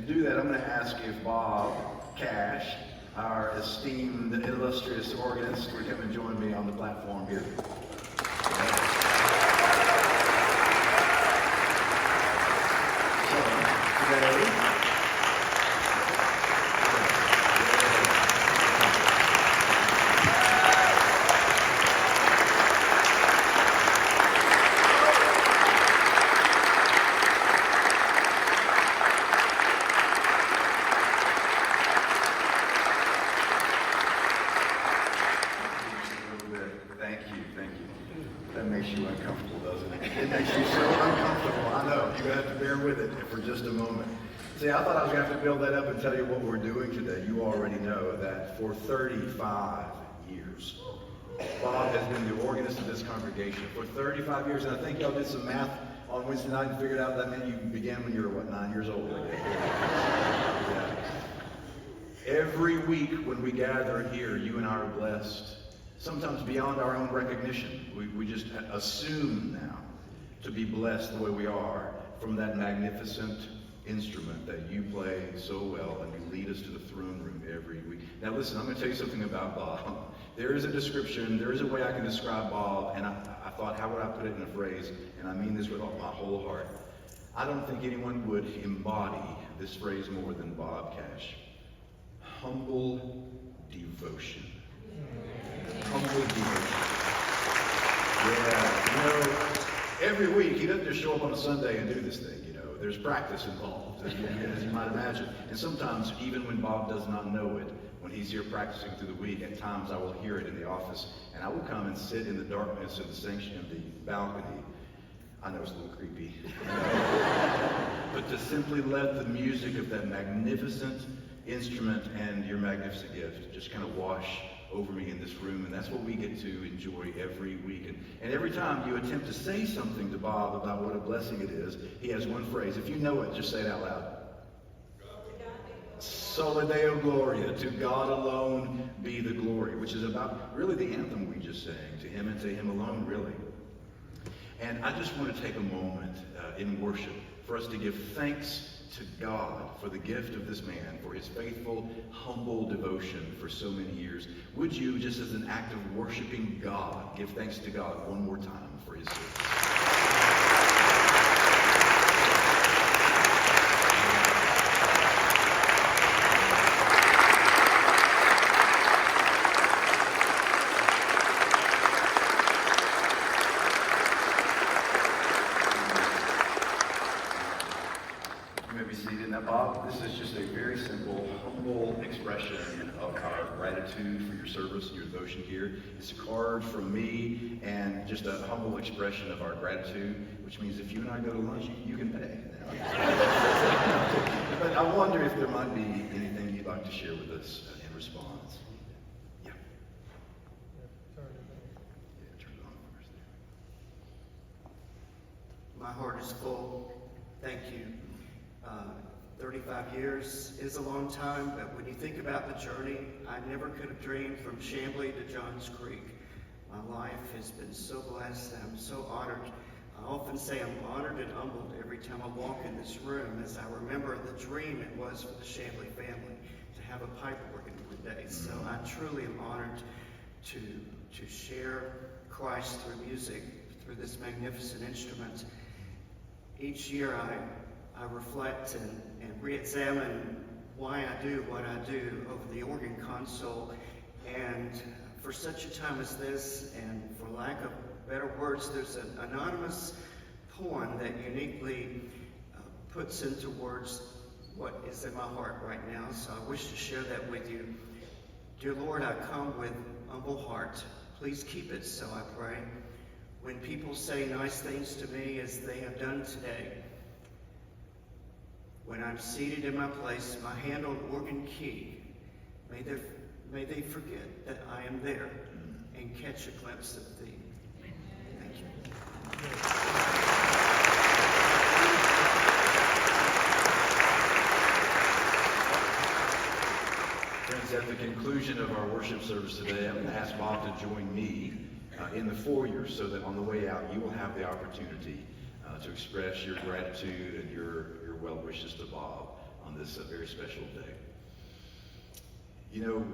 do that, I'm going to ask if Bob Cash, our esteemed, illustrious organist, would come and join me on the platform here. So, today, see, I thought I was going to have to build that up and tell you what we're doing today. You already know that for 35 years, Bob has been the organist of this congregation. For 35 years, and I think y'all did some math on Wednesday night and figured out that meant you began when you were, 9 years old? Yeah. Every week when we gather here, you and I are blessed, sometimes beyond our own recognition. We just assume now to be blessed the way we are from that magnificent instrument that you play so well, and you lead us to the throne room every week. Now listen, I'm going to tell you something about Bob. There is a description, there is a way I can describe Bob, and I thought, how would I put it in a phrase? And I mean this with my whole heart. I don't think anyone would embody this phrase more than Bob Cash. Humble devotion. Humble devotion. Yeah, every week, he doesn't just show up on a Sunday and do this thing. There's practice involved, as you might imagine. And sometimes, even when Bob does not know it, when he's here practicing through the week, at times I will hear it in the office, and I will come and sit in the darkness of the sanctuary, of the balcony. I know it's a little creepy. But to simply let the music of that magnificent instrument and your magnificent gift just kind of wash over me in this room, and that's what we get to enjoy every week. And every time you attempt to say something to Bob about what a blessing it is, he has one phrase. If you know it, just say it out loud. Soli Deo Gloria, to God alone be the glory, which is about really the anthem we just sang, to him and to him alone, really. And I just want to take a moment in worship for us to give thanks to God for the gift of this man, for his faithful, humble devotion for so many years. Would you, just as an act of worshiping God, give thanks to God one more time for his service? Bob, this is just a very simple, humble expression of our gratitude for your service and your devotion here. It's a card from me and just a humble expression of our gratitude, which means if you and I go to lunch, you can pay. But I wonder if there might be anything you'd like to share with us in response. Yeah. Turn it on first. My heart is full. Thank you. 35 years is a long time, but when you think about the journey, I never could have dreamed from Chamblee to Johns Creek. My life has been so blessed, and I'm so honored. I often say I'm honored and humbled every time I walk in this room as I remember the dream it was for the Chamblee family to have a pipe organ one day. So I truly am honored to share Christ through music, through this magnificent instrument. Each year I reflect and re-examine why I do what I do over the organ console. And for such a time as this, and for lack of better words, there's an anonymous poem that uniquely puts into words what is in my heart right now. So I wish to share that with you. Dear Lord, I come with humble heart. Please keep it so, I pray. When people say nice things to me as they have done today, when I'm seated in my place, my hand on organ key, may they forget that I am there and catch a glimpse of thee. Thank you. Friends, at the conclusion of our worship service today, I'm going to ask Bob to join me in the foyer so that on the way out you will have the opportunity to express your gratitude and your well wishes to Bob on on this very special day. You know,